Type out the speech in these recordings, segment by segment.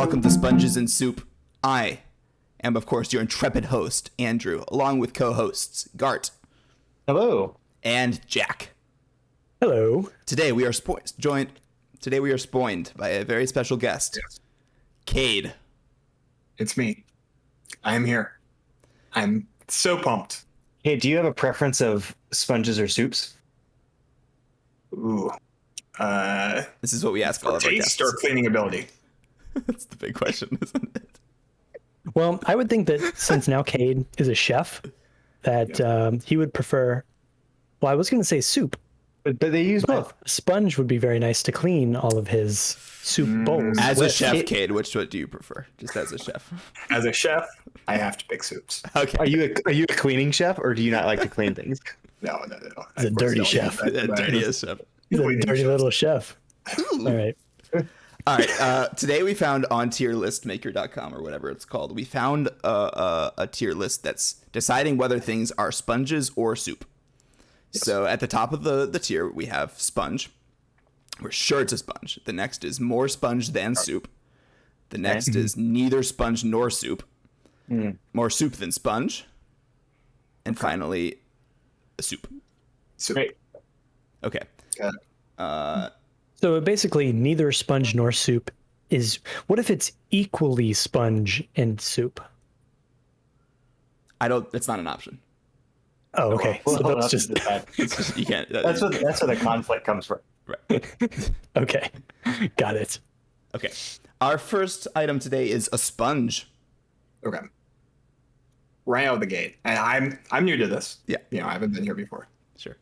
welcome to Sponges and Soup. I am, of course, your intrepid host, Andrew, along with co-hosts Gart. Hello. And Jack. Hello. Today we are joined by a very special guest, Yes. Cade. It's me. I am here. I'm so pumped. Hey, do you have a preference of sponges or soups? Ooh. This is what we ask all of our Taste guests. or cleaning ability? That's the big question, isn't it? Well, I would think that since now Cade is a chef, that he would prefer. Well, I was going to say soup, But they use but both. a sponge would be very nice to clean all of his soup bowls. As a with. chef, Cade, what do you prefer? Just as a chef. As a chef, I have to pick soups. Okay. Are you a cleaning chef, or do you not like to clean things? No. He's a dirty chef. The dirtiest chef. He's a cleaning dirty chef. little chef. All right. All right. Today we found on tierlistmaker.com or whatever it's called. We found a tier list that's deciding whether things are sponges or soup. Yes. So at the top of the tier, we have sponge. We're sure it's a sponge. The next is more sponge than soup. The next is neither sponge nor soup. More soup than sponge. And finally, a soup. Soup. Great. Okay. So basically, neither sponge nor soup is. What if it's equally sponge and soup? It's not an option. Oh, okay. Well, So that's just It's just, you can't. that's where the conflict comes from. Right. okay. Got it. Okay. Our first item today is a sponge. Okay. Right out of the gate. And I'm new to this. Yeah. I haven't been here before. Sure.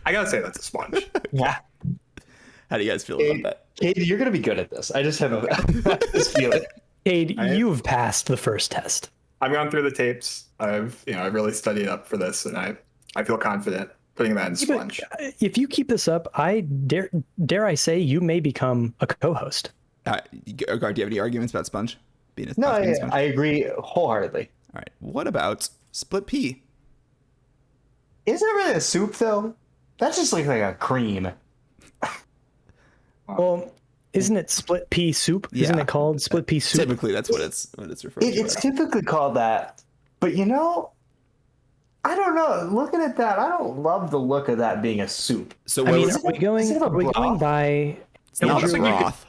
I gotta say that's a sponge. Yeah. How do you guys feel about that? Katie, you're gonna be good at this. I just have this feeling. Cade, you've passed the first test. I've gone through the tapes. I've really studied up for this, and I feel confident putting that in sponge. If you keep this up, I dare I say you may become a co-host. Gard, do you have any arguments about sponge? Being a No, being a sponge? I agree wholeheartedly. All right. What about split pea? Isn't it really a soup though? That's just like a cream. Well, isn't it split pea soup? Isn't Yeah. it called split pea soup? Typically, that's what it's referred to. It's as. typically called that, but I don't know. Looking at that, I don't love the look of that being a soup. So I mean, what- are we going? is it a Are we going broth? by it's not Andrew- broth.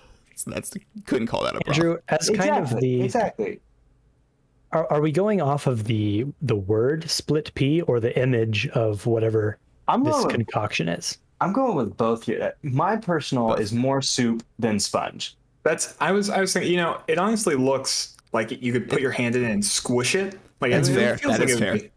Couldn't call that a broth. Andrew as kind of the? exactly. Are we going off of the word split pea or the image of whatever I'm this going. concoction is? I'm going with both here. My personal is more soup than sponge. I was thinking, it honestly looks like you could put your hand in it and squish it. Like That's it fair. feels That like is it would fair.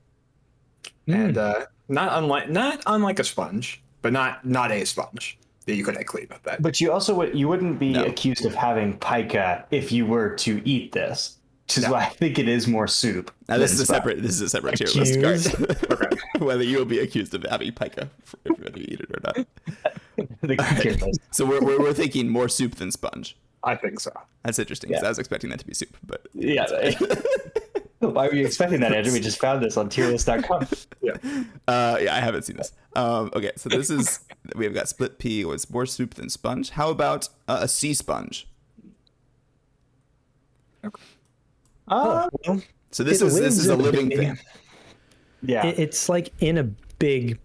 be- And not unlike a sponge, but not a sponge that you could clean with that. But you wouldn't be No. accused of having pica if you were to eat this, which is No. why I think it is more soup. Now this than is a sponge. separate tier list, Accused? Gard. Okay. Whether you will be accused of having pica if you eat it or not. The tier list. So we're thinking more soup than sponge. I think so. That's interesting because Yeah. I was expecting that to be soup, but Yeah. Why were you expecting that, Andrew? We just found this on tierlist.com. Yeah. yeah, I haven't seen this. Okay, so this is we've got split pea was more soup than sponge. How about a sea sponge? Well, So this It is lives a in a living big- thing. Yeah. it's like in a big,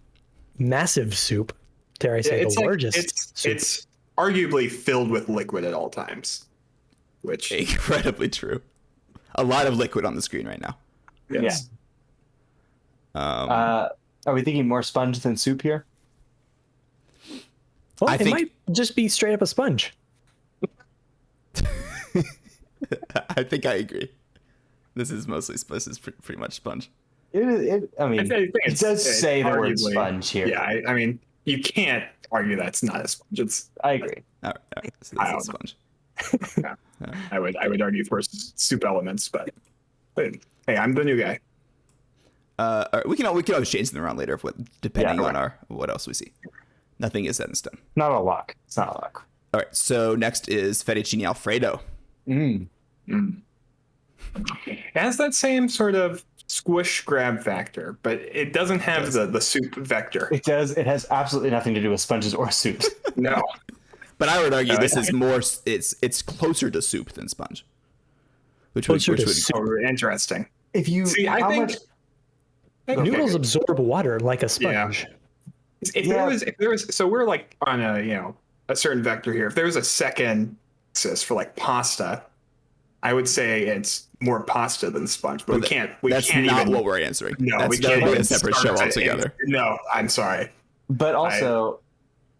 massive soup. Dare I say it's the like- largest soup? it's arguably filled with liquid at all times, which Incredibly true. A lot of liquid on the screen right now. yes. Are we thinking more sponge than soup here? Well, I it think- might just be straight up a sponge. I think I agree. This is pretty much sponge. I mean, I think it does say the word arguably- sponge here. Yeah, I mean, you can't argue that's not a sponge. I agree. All right. So I this is don't sponge. I would argue for soup elements, but hey, I'm the new guy. All right, we can always change them around later depending Yeah, on what else we see. Nothing is set in stone. Not a lock. It's not a lock. All right. So next is fettuccine Alfredo. Mm. It has that same sort of squish grab factor, but it doesn't have the soup vector. It does. It has absolutely nothing to do with sponges or soups. No. But I would argue this is more. It's closer to soup than sponge. Which would soup. Oh, interesting. If you See, I how think much Noodles absorb water like a sponge. If there was, so we're like on a certain vector here. If there was a second axis for like pasta, I would say it's more pasta than sponge. But that's can't not even, what we're answering. No, we that can't. would be Even a separate show start to- altogether. No, I'm sorry. But also,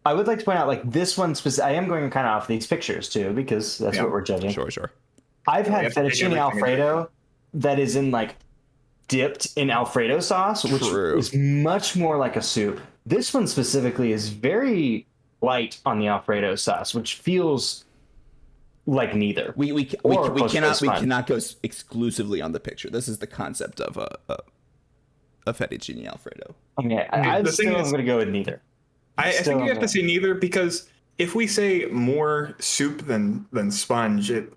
I would like to point out, like, this one I am going kind of off these pictures too, because that's what we're judging. Sure. I've we had have to take fettuccine everything Alfredo that is in like dipped in Alfredo sauce, which True. is much more like a soup. This one specifically is very light on the Alfredo sauce, which feels like neither. We cannot go exclusively on the picture. This is the concept of a fettuccine Alfredo. Okay, I'm the thing going is- to go with neither. I Still think you have no. to say neither, because if we say more soup than sponge, it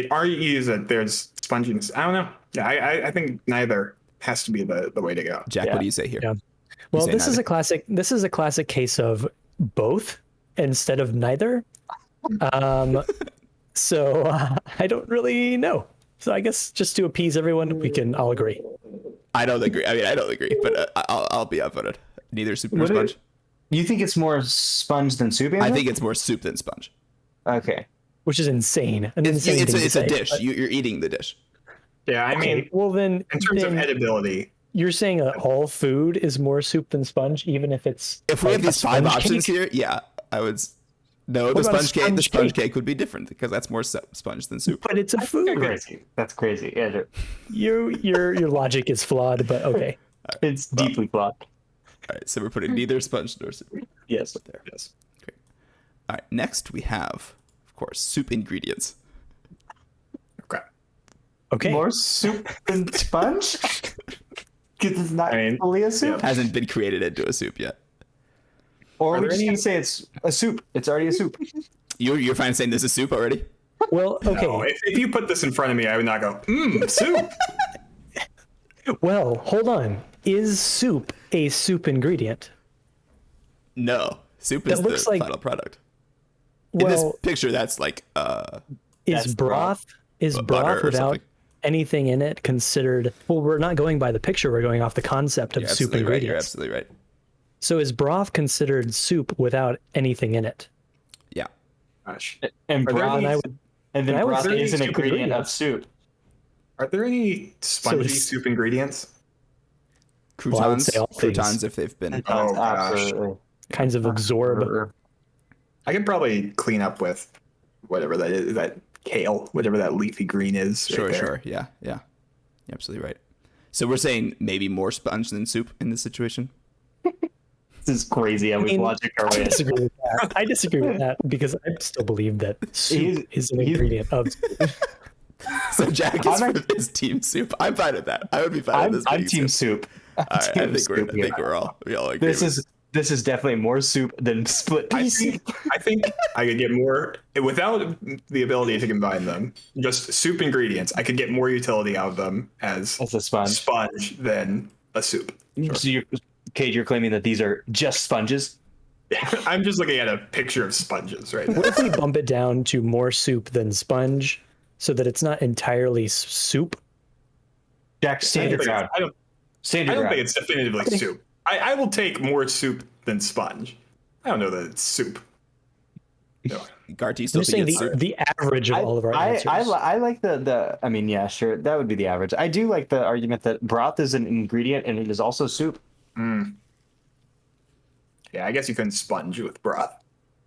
argues that there's sponginess. I don't know. Yeah, I think neither has to be the way to go. Jack, what do you say here? Yeah. Well, say this is neither. a classic. This is a classic case of both instead of neither. So I don't really know. So I guess just to appease everyone, we can all agree. I don't agree. I don't agree, but I'll be outvoted. Neither soup nor What do you- sponge. You think it's more sponge than soup? I Andrew? think it's more soup than sponge. Okay. Which is insane. An It's insane thing to a say, dish. but- You're eating the dish. Yeah, I Okay, mean, well then, in terms of then edibility, you're saying that all food is more soup than sponge, even if it's If we like have a these five sponge options cake? here, yeah, I would. No, the about a sponge cake. The sponge sponge cake? cake would be different because that's more sponge than soup. But it's a food. Crazy. That's crazy. Andrew. Your logic is flawed, but okay. It's deeply flawed. All right, so we're putting neither sponge nor soup Yes. there. yes. Great. All right, next we have, of course, soup ingredients. Okay. Okay. More soup than sponge? Because it's not I mean, fully a soup? Hasn't been created into a soup yet. Or Are we there just any- gonna say it's a soup. It's already a soup. You're fine saying this is soup already? Well, okay. No, if you put this in front of me, I would not go, soup. Well, hold on. Is soup a soup ingredient? No, soup is That looks the like- final product. In Well, this picture, that's like is that's broth is butter broth or without something. anything in it considered? Well, we're not going by the picture. We're going off the concept of you're soup absolutely right. You're ingredients. absolutely right. So is broth considered soup without anything in it? Yeah. Gosh. And Are there broth, any- I would- and then I would broth say is an soup ingredient of ingredients. soup. Are there any spongy it's- soup ingredients? Well, I would Croutons, say all things. croutons if they've been. Oh, gosh. Absolutely. Kinds of absorb. I could probably clean up with whatever that is, that kale, whatever that leafy green is. right Sure, there. sure. Yeah, yeah. You're absolutely right. So we're saying maybe more sponge than soup in this situation? This is crazy how we mean, logic our I way. disagree with that. I disagree with that because I still believe that soup is an ingredient of. So Jack is team soup. I'm fine with that. I would be fine with this I'm being team soup. soup. All right, I Team think soup here. we all agree. This is definitely more soup than split I pea soup. think I could get more without the ability to combine them. Just soup ingredients, I could get more utility out of them as As a sponge. sponge than a soup. So Cade, you're claiming that these are just sponges? I'm just looking at a picture of sponges right now. What if we bump it down to more soup than sponge, so that it's not entirely soup? Jack, stand your ground. I don't Stand your think ground. it's definitively soup. I will take more soup than sponge. I don't know that it's soup. No. Garty still I'm just saying think it's soup. the average of all of our answers. I like the. I mean, yeah, sure, that would be the average. I do like the argument that broth is an ingredient and it is also soup. Yeah, I guess you couldn't sponge with broth.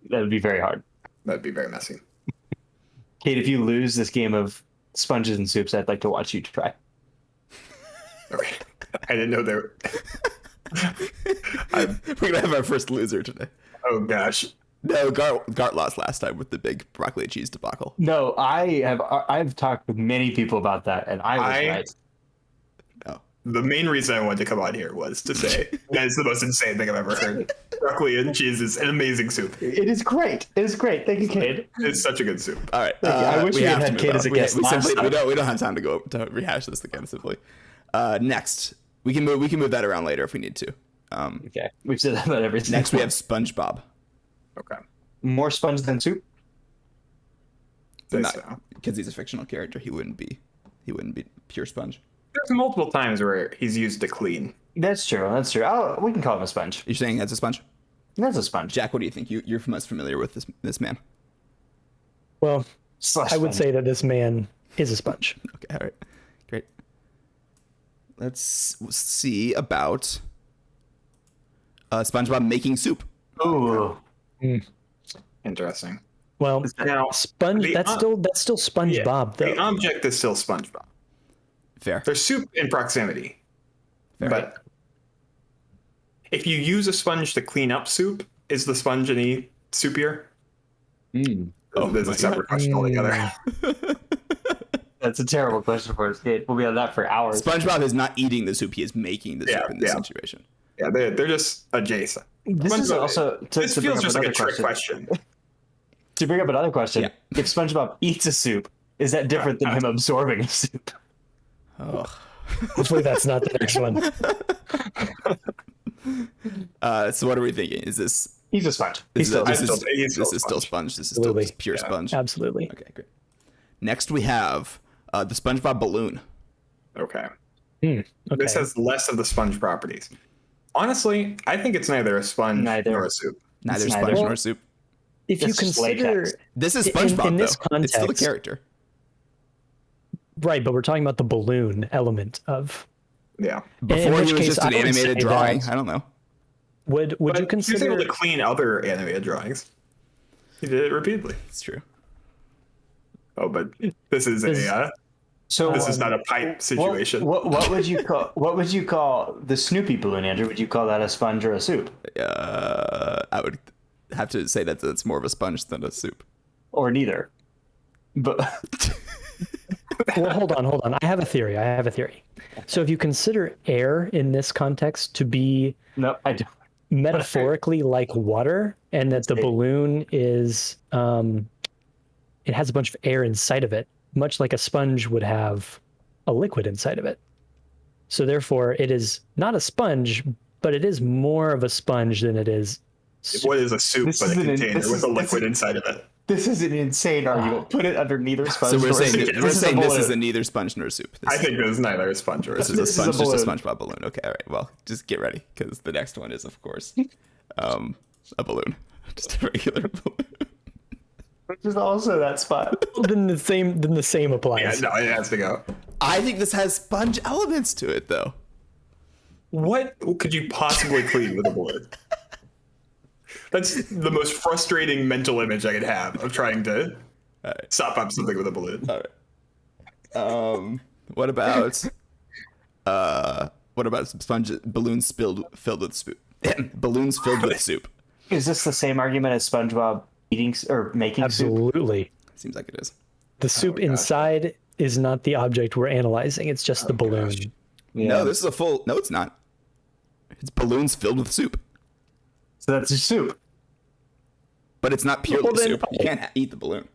That would be very hard. That'd be very messy. Kate, if you lose this game of sponges and soups, I'd like to watch you try. Okay. I didn't know there. We're gonna have our first loser today. Oh gosh. No, Gart lost last time with the big broccoli and cheese debacle. No, I've talked with many people about that, and I was right. Oh, The main reason I wanted to come on here was to say that is the most insane thing I've ever heard. Broccoli and cheese is an amazing soup. It is great. It is great. Thank you, Cade. It's such a good soup. all right. I wish we had have to had move Kate on. as a We- guest We, last simply time. we don't have time to rehash this again. Simply. Next, we can move that around later if we need to. Okay, we've said that about everything. Next, we have SpongeBob. Okay. More sponge than soup? Say Not so. because he's a fictional character. He wouldn't be pure sponge. There's multiple times where he's used to clean. That's true. That's true. We can call him a sponge. You're saying that's a sponge? That's a sponge. Jack, what do you think? You're most familiar with this man. Well, Slash I would sponge. say that this man is a sponge. Okay, all right, great. Let's see about SpongeBob making soup. Ooh. Interesting. Well, Now, sponge. the That's still SpongeBob the though. object is still SpongeBob. Fair. There's soup in proximity, Fair. but if you use a sponge to clean up soup, is the sponge any soupier? Oh There's a my separate question altogether. That's a terrible question for us, kid. We'll be on that for hours. SpongeBob is not eating the soup; he is making the soup in this situation. Yeah, they're just adjacent. This is SpongeBob- also this to bring feels up just like a another trick question. To bring up another question, Yeah. if SpongeBob eats a soup, is that different than him absorbing a soup? Oh. Hopefully, that's not the next one. So what are we thinking? Is this He's a sponge. this He's still. is he's still still sponge. sponge? This is Absolutely. still just pure sponge. Absolutely. Okay, great. Next we have the SpongeBob balloon. Okay. Okay. This has less of the sponge properties. Honestly, I think it's neither a sponge Neither. nor a soup. Neither It's sponge neither. nor soup. If you It's just consider latex. This is in SpongeBob this though. It's still a context- character. right, but we're talking about the balloon element of. Yeah. Before which he was case, just an I would say animated drawing. that- I don't know. Would But you he was consider? able to clean other animated drawings. He did it repeatedly. It's true. Oh, but this is a So this is not a pipe situation. What would you call the Snoopy balloon, Andrew? Would you call that a sponge or a soup, I would have to say that it's more of a sponge than a soup. or neither? But Well, hold on. I have a theory. So if you consider air in this context to be no, I don't. metaphorically like water, and that the balloon is it has a bunch of air inside of it, much like a sponge would have a liquid inside of it. So therefore it is not a sponge, but it is more of a sponge than it is What is a soup This but a is an- container this with is- a this liquid is- inside of it? This is an insane argument. Put it under neither sponge. So we're nor a saying soup. this is a balloon. neither sponge nor soup. I think this is neither a sponge or a This soup. is a This is a sponge, just a balloon. SpongeBob balloon. Okay, all right. Well, just get ready because the next one is, of course, a balloon, just a regular balloon. Which is also that spot. then the same Yeah, applies. no, it has to go. I think this has sponge elements to it, though. What could you possibly clean with a balloon? That's the most frustrating mental image I could have of trying to sop up something with a balloon. All right. What about sponge balloons filled with soup? Balloons filled with soup. Is this the same argument as SpongeBob eating or making soup? Absolutely. Seems like it is. The soup inside is not the object we're analyzing. It's just the balloon. gosh. Yeah. No, this is a full. No, it's not. It's balloons filled with soup, So that's a soup. but it's not purely Well, then- soup. You can't eat the balloon.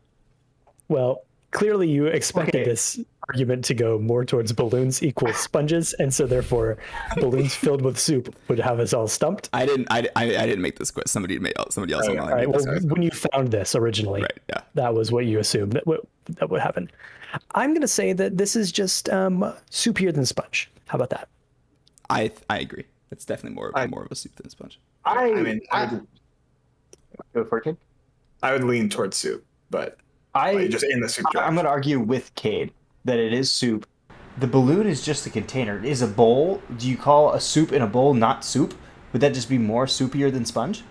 Well, clearly you expected Okay. this argument to go more towards balloons equals sponges, and so therefore balloons filled with soup would have us all stumped. I didn't make this quiz. Somebody else All online right. made this Well, quiz. when you found this originally, Right, yeah. that was what you assumed that would happen. I'm going to say that this is just soupier than sponge. How about that? I agree. It's definitely more of a soup than a sponge. I mean, go for it, kid. I would lean towards soup, but just in the soup jar. I'm going to argue with Cade that it is soup. The balloon is just a container. Is a bowl? Do you call a soup in a bowl not soup? Would that just be more soupier than sponge?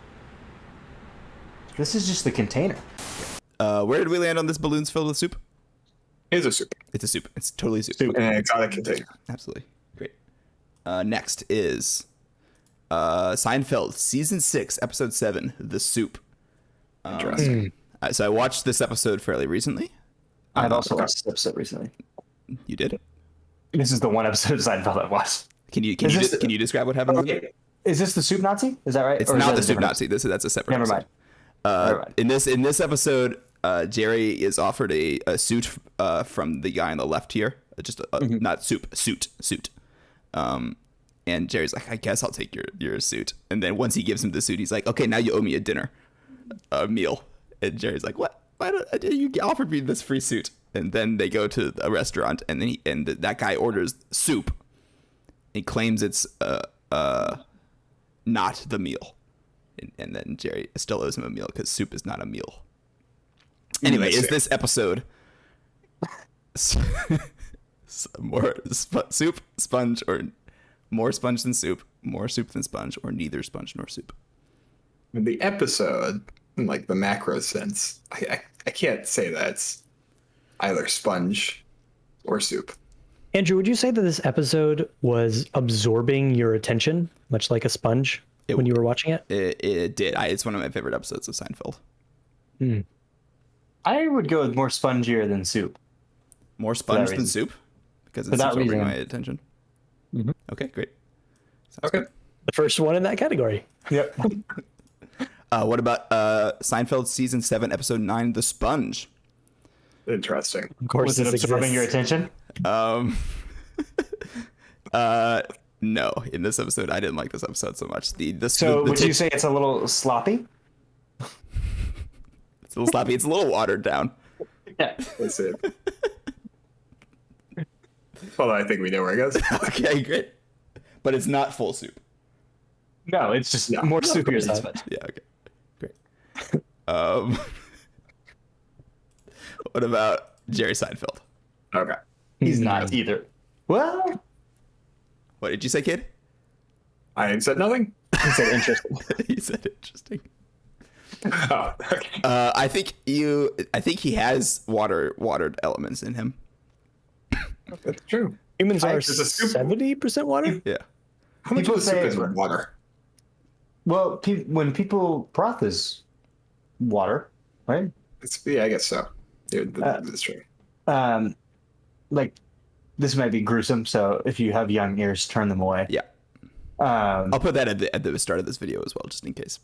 This is just the container. Where did we land on this balloons filled with soup? It's a soup. It's a soup. It's totally soup. In an exotic container. Absolutely. Great. Next is Seinfeld, Season 6, Episode 7, The Soup. Interesting. So I watched this episode fairly recently. I've also watched this episode recently. You did? This is the one episode of Seinfeld I watched. Can you Is this- can you describe what happens in it? Okay. Is this the soup Nazi? Is that right? It's Or is not that the a soup different Nazi. That's a separate Never episode. mind. Never mind. In this episode, Jerry is offered a suit from the guy on the left here. Just not soup, suit. And Jerry's like, I guess I'll take your suit. And then once he gives him the suit, he's like, okay, now you owe me a dinner. a meal. And Jerry's like, what? Why don't you offered me this free suit? And then they go to a restaurant, and then that guy orders soup. He claims it's not the meal. And then Jerry still owes him a meal because soup is not a meal. Anyway, is this episode more soup, sponge, or more sponge than soup, more soup than sponge, or neither sponge nor soup? In the episode, in like the macro sense, I can't say that it's either sponge or soup. Andrew, would you say that this episode was absorbing your attention, much like a sponge, when you were watching it? It did. It's one of my favorite episodes of Seinfeld. I would go with more spongier than soup. More sponge than soup? Because it's absorbing my attention. Mm-hmm. Okay, great. Sounds good. The first one in that category. Yep. What about Seinfeld season 7, episode 9, The Sponge? Interesting. Of course, was it absorbing your attention? No. In this episode, I didn't like this episode so much. Would you say it's a little sloppy? It's a little sloppy. It's a little watered down. Yeah. That's it. Well, I think we know where it goes. Okay, great. But it's not full soup. No, it's just more soupier than sponge. Yeah, okay. Great. What about Jerry Seinfeld? Okay. He's not either. Well, What did you say, kid? I said nothing. he said interesting. He said interesting. Oh, okay. I think he has watered elements in him. That's true. Humans are It's a soup. 70% water? Yeah. How much People of the soup say- is water? Well, when people broth is water, right? Yeah, I guess so. Dude, that's true. Like this might be gruesome, so if you have young ears, turn them away. Yeah. I'll put that at the start of this video as well, just in case.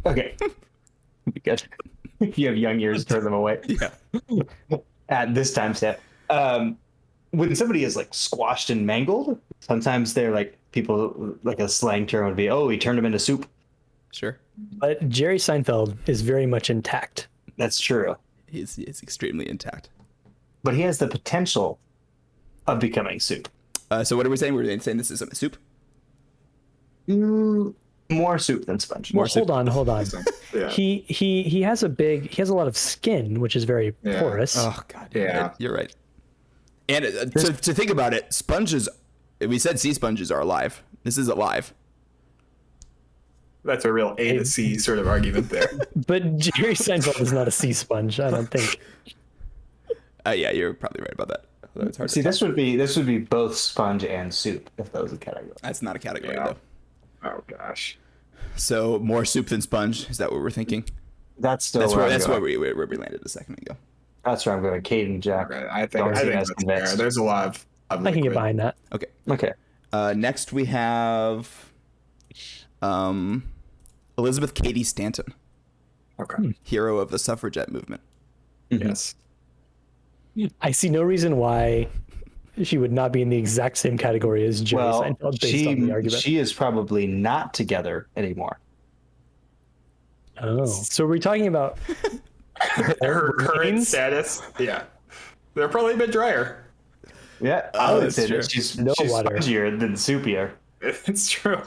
Okay. Be good. If you have young ears, turn them away. Yeah. At this time step. When somebody is like squashed and mangled, sometimes they're like people like a slang term would be, oh, he turned him into soup. Sure. But Jerry Seinfeld is very much intact. That's true. He's extremely intact. But he has the potential of becoming soup. So what are we saying? We're saying this is soup? More soup than sponge. Well, hold on. Yeah. He has a lot of skin, which is very Yeah. porous. Oh God. Yeah. You're right. And to think about it, sponges. We said sea sponges are alive. This is alive. That's a real A to C sort of argument there. But Jerry Seinfeld is not a sea sponge, I don't think. Yeah, you're probably right about that. Although it's hard See, to this would be both sponge and soup if that was a category. That's not a category Yeah. though. Oh gosh. So more soup than sponge. Is that what we're thinking? That's still That's where where I'm that's going. where we landed a second ago. That's where I'm going. Kate and Jack. Okay. I Don't think seem that's as convinced. fair. There's a lot of I can get liquid. behind that. Okay. Okay. Next we have Elizabeth Cady Stanton, Okay. hero of the suffragette movement. Yes. I see no reason why she would not be in the exact same category as Jerry Well, Seinfeld based on the argument. she is probably not together anymore. Oh, so we're talking about Her current brains? status. Yeah. They're probably a bit drier. Yeah, I would that's say true. that she's No she's water. spongier than soupier. It's true.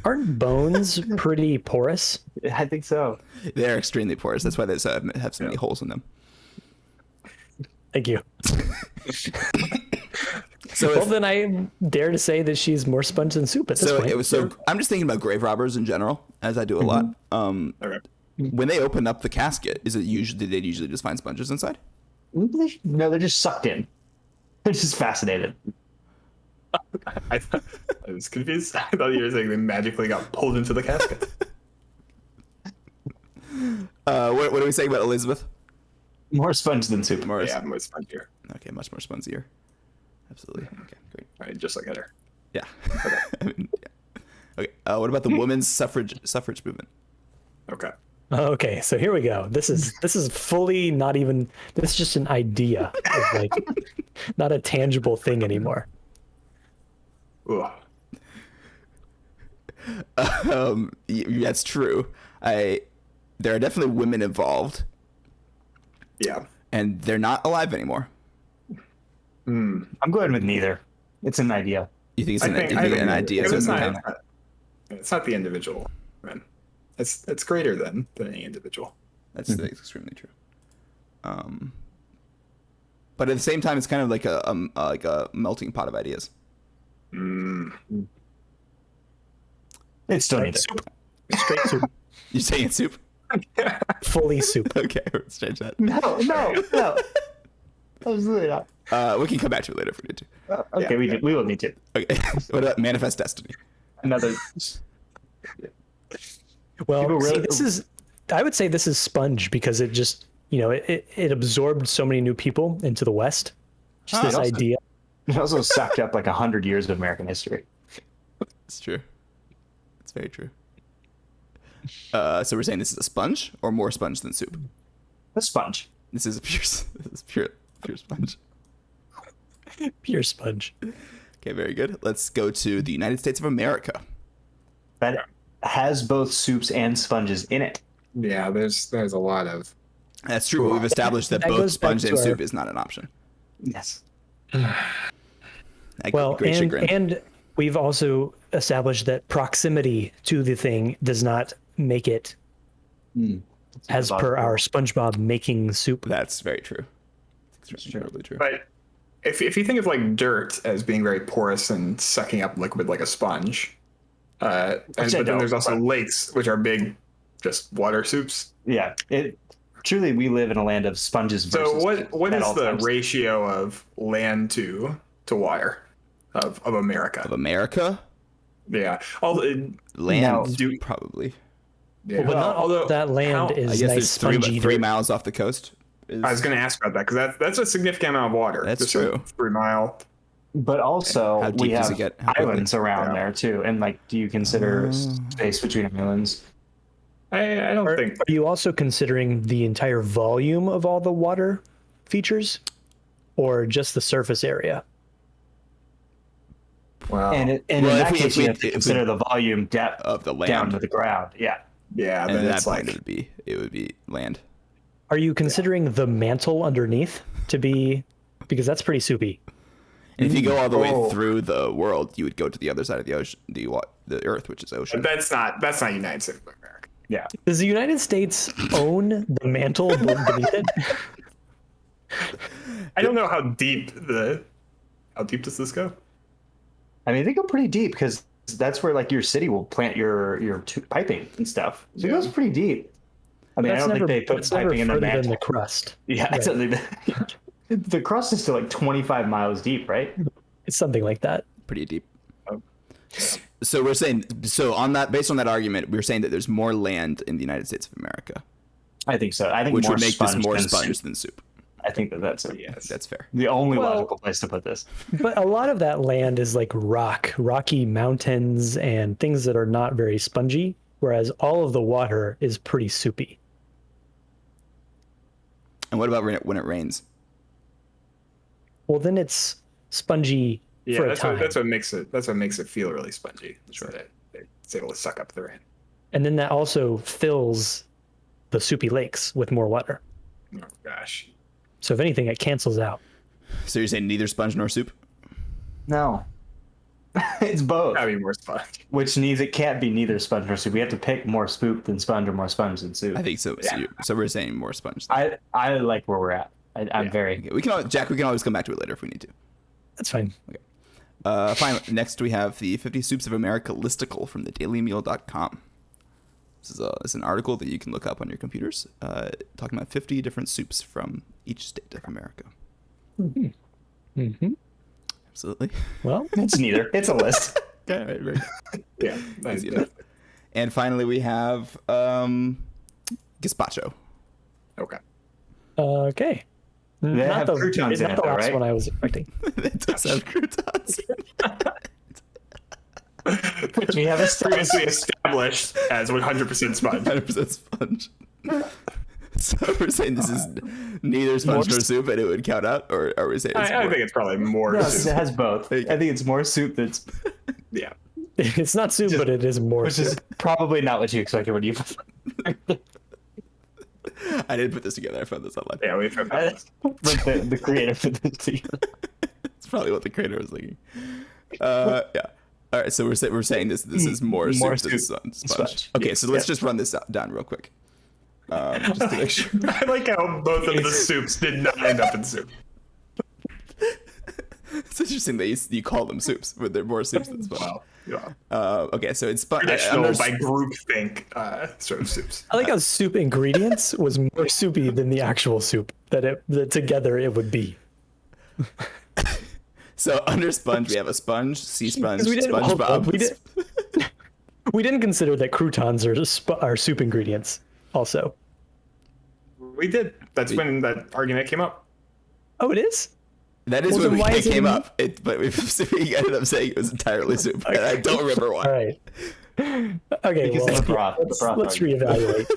Aren't bones pretty porous? I think so. They're extremely porous. That's why they have so many holes in them. Thank you. So Well, then I dare to say that she's more sponge than soup at this point. so I'm just thinking about grave robbers in general, as I do a lot. Okay. When they open up the casket, did they usually just find sponges inside? No, they're just sucked in. They're just fascinated. I was confused. I thought you were saying they magically got pulled into the casket. What are we saying about Elizabeth? More sponge than soup. Morris? Yeah, more spongier. Okay, much more spongier. Absolutely. Okay, great. All right, just like Heather. Yeah. I mean, yeah. Okay. What about the women's suffrage movement? Okay. Okay, so here we go. This is fully not even. This is just an idea, of like, not a tangible thing anymore. Ugh. That's true. there are definitely women involved, Yeah. and they're not alive anymore. I'm going with neither. It's an idea. You think it's I an, think, you I think think an idea? it's is not, okay? it's not the individual, man. It's greater than any individual. That's extremely true. But at the same time, it's kind of like a melting pot of ideas. It's still neither. Soup. Straight soup. You saying it's soup? Fully soup. Okay, let's change that. No. Absolutely not. We can come back to it later if we need to. Okay, Yeah. we will need to. Okay. What about Manifest Destiny? Another. Well, People see, really- I would say this is Sponge because it just, it absorbed so many new people into the West. Just this also- idea. It also sucked up like 100 years of American history. It's true. It's very true. So we're saying this is a sponge or more sponge than soup? A sponge. This is pure sponge. Pure sponge. Okay, very good. Let's go to the United States of America. That has both soups and sponges in it. Yeah, there's a lot of. That's true, but we've established that That both goes back sponge to and our- soup is not an option. Yes. Well, Great chagrin. and we've also established that proximity to the thing does not make it as per our SpongeBob making soup. That's very true. It's incredibly true. But if you think of like dirt as being very porous and sucking up liquid like a sponge, but then there's also lakes which are big, just water soups. Yeah. Truly, we live in a land of sponges. So Versus what at is all the times. ratio of land to water of America? Of America? Yeah. Land, Now, probably. Yeah. Well, but not all Although, of that land how- I is guess nice there's spongy. three dirt. miles off the coast. I was going to ask about that because that's a significant amount of water. That's Just true. 3 mile. But also, How deep we does have it get? How quickly? islands around Yeah. there too. And like, do you consider space between islands? I don't think. Are you also considering the entire volume of all the water features, or just the surface area? Well, And Well, in if that we- case, if we- you have to if we- consider the volume depth Of the down land. to the ground. Yeah. yeah, And then at that it's point, like it would be land. Are you considering the mantle underneath to be, because that's pretty soupy. And if you go all the way Oh. through the world, you would go to the other side of the ocean, the Earth, which is ocean. that's not United States of America. Yeah. Does the United States own the mantle beneath it? I don't know how deep does this go? I mean, they go pretty deep because that's where like your city will plant your piping and stuff. So it goes pretty deep. I mean, I don't think they put that's never piping in the further than mantle. the crust. Yeah, Right. the crust is still like 25 miles deep, right? It's something like that. Pretty deep. Oh. So we're saying, based on that argument, we're saying that there's more land in the United States of America, I think so. I think which more would make this more than sponge soup. than soup. I think that's it. Yes. That's fair. The only Well- logical place to put this. But a lot of that land is like rocky mountains and things that are not very spongy, whereas all of the water is pretty soupy. And what about when it rains? Well, then it's spongy Yeah, for a that's time. what makes it feel really spongy. Sure, that it's able to suck up the rain. And then that also fills the soupy lakes with more water. Oh gosh. So if anything, it cancels out. So you're saying neither sponge nor soup? No. It's both. Gotta be more sponge. Which means it can't be neither sponge nor soup. We have to pick more soup than sponge or more sponge than soup. I think so. Yeah. So we're saying more sponge. I like where we're at. I'm Yeah. very. Okay, we can always come back to it later if we need to. That's fine. Finally, next we have the 50 Soups of America listicle from thedailymeal.com. This is an article that you can look up on your computers, talking about 50 different soups from each state of America. Mm-hmm. Absolutely. Well, It's neither. It's a list. Okay, right, very good. Yeah. Easy enough. And finally, we have gazpacho. Okay. okay. They have croutons in not it, the though, last right? one I was expecting. It does have croutons. Which we have a Previously established as 100% sponge. 100% sponge. So we're saying this is neither sponge nor soup, and it would count out, or are we saying it's I more? think it's probably more. No, soup. it has both. I think it's more soup that's, Yeah. It's not soup, but it is more which is soup. probably not what you expected when you. I didn't put this together. I found this online. Yeah, we found that. But the creator put this together. It's probably what the creator was thinking. Yeah. All right. So we're saying this is more soup than sponge. Okay. So let's just run this down real quick. Just to make sure. I like how both of the soups did not end up in soup. It's interesting that you call them soups, but they're more soups than sponge. Wow. Yeah. Okay, so it's Traditional by groupthink sort of soups. I like how soup ingredients was more soupy than the actual soup that together it would be. So under sponge we have a sponge, sea sponge, We SpongeBob. we didn't consider that croutons are soup ingredients. Also, We did. That's when that argument came up. oh, it is. That is Well, when then why it is it came in- up. But we ended up saying it was entirely soup. And I don't remember why. All right. Okay. Because Well, it's broth. let's reevaluate.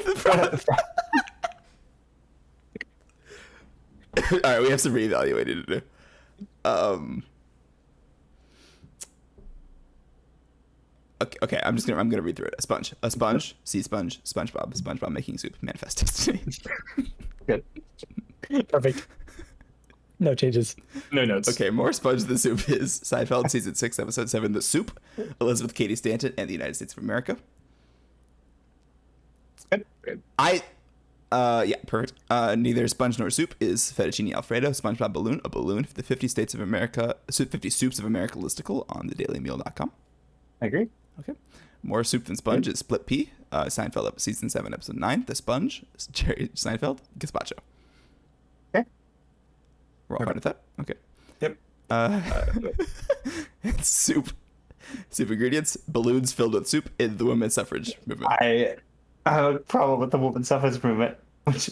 All right, we have some reevaluating to do. Okay, I'm gonna read through it. A sponge, sea sponge, SpongeBob making soup, manifest destiny. Good. Perfect. No changes. No notes. Okay, more sponge than soup is Seinfeld season 6, episode 7, The Soup, Elizabeth Cady Stanton, and the United States of America. Good. Yeah, perfect. Neither sponge nor soup is Fettuccine Alfredo, SpongeBob balloon, a balloon, the 50 States of America, 50 Soups of America listicle on thedailymeal.com. I agree. Okay. More soup than sponge is Split Pea, Seinfeld season 7, episode 9, The Sponge, Jerry Seinfeld, Gazpacho. Okay. We're all fine with that? Okay. Yep. Soup ingredients, balloons filled with soup in the women's suffrage movement. I have a problem with the women's suffrage movement. Which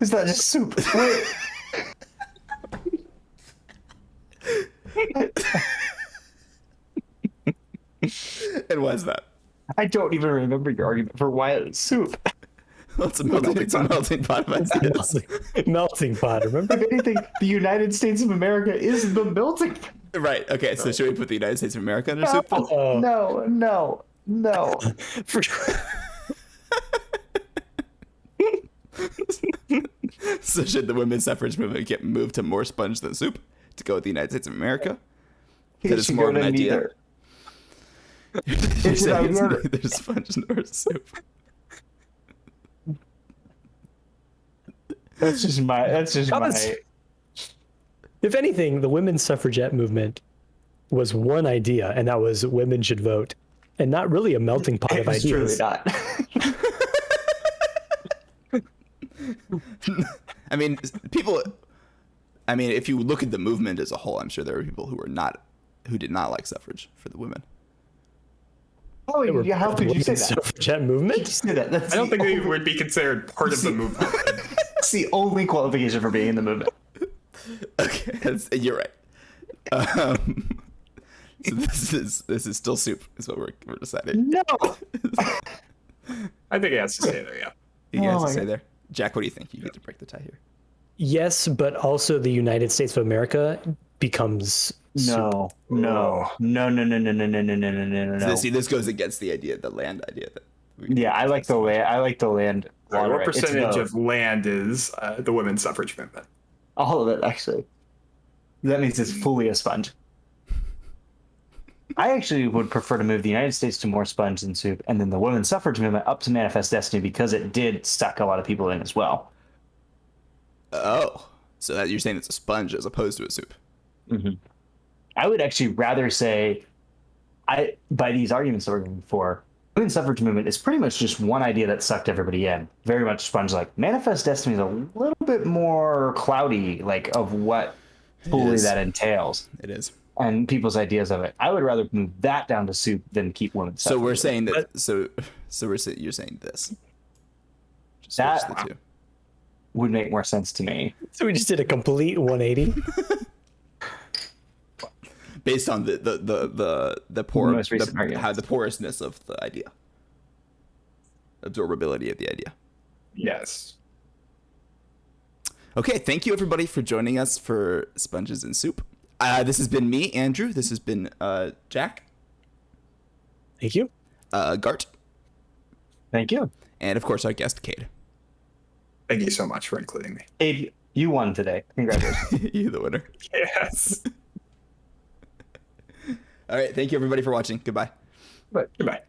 is that just soup? Wait. And why is that? I don't even remember your argument for why it's soup. Well, it's a melting pot of ideas. Melting pot. Remember? If anything, the United States of America is the melting pot. Right. Okay. So should we put the United States of America under soup? Oh. No. For- So should the women's suffrage movement get moved to more sponge than soup to go with the United States of America? That it's more of an idea. You're saying it's neither sponge nor soup. That's just my. If anything, the women's suffragette movement was one idea, and that was women should vote, and not really a melting pot of It's ideas. truly not. I mean, if you look at the movement as a whole, I'm sure there were people who did not like suffrage for the women. Oh, yeah, how could you say that? Suffragette movement? Say that. I don't think we would be considered part of the movement. That's the only qualification for being in the movement. Okay, you're right. So this is still soup, is what we're deciding. No. I think it has to stay there, yeah. You guys Oh to my say God. there. Jack, what do you think? You get to break the tie here. Yes, but also the United States of America becomes soup. No. So, see, this goes against the land idea that. Yeah, I like the land. All right, what It's percentage no. of land is the women's suffrage movement? All of it, actually. That means it's fully a sponge. I actually would prefer to move the United States to more sponge than soup, and then the women's suffrage movement up to manifest destiny because it did suck a lot of people in as well. Oh, so that you're saying it's a sponge as opposed to a soup. I would actually rather say, by these arguments that we're going for, women's suffrage movement is pretty much just one idea that sucked everybody in. Very much sponge-like. Manifest destiny is a little bit more cloudy, like of what fully is. that entails. It is. And people's ideas of it. I would rather move that down to soup than keep women's So suffrage. we're saying that. You're saying this. Just That- switch the two. would make more sense to me. So we just did a complete 180. Based on the poor Most recent arguments. how the porousness of the idea, absorbability of the idea. Yes. Okay, thank you everybody for joining us for Sponges and Soup. This has been me, Andrew. This has been Jack, Thank you. Gart, Thank you. and of course our guest Cade. Thank you so much for including me. Abe, you won today. Congratulations. You're the winner. Yes. All right. Thank you, everybody, for watching. Goodbye. But goodbye.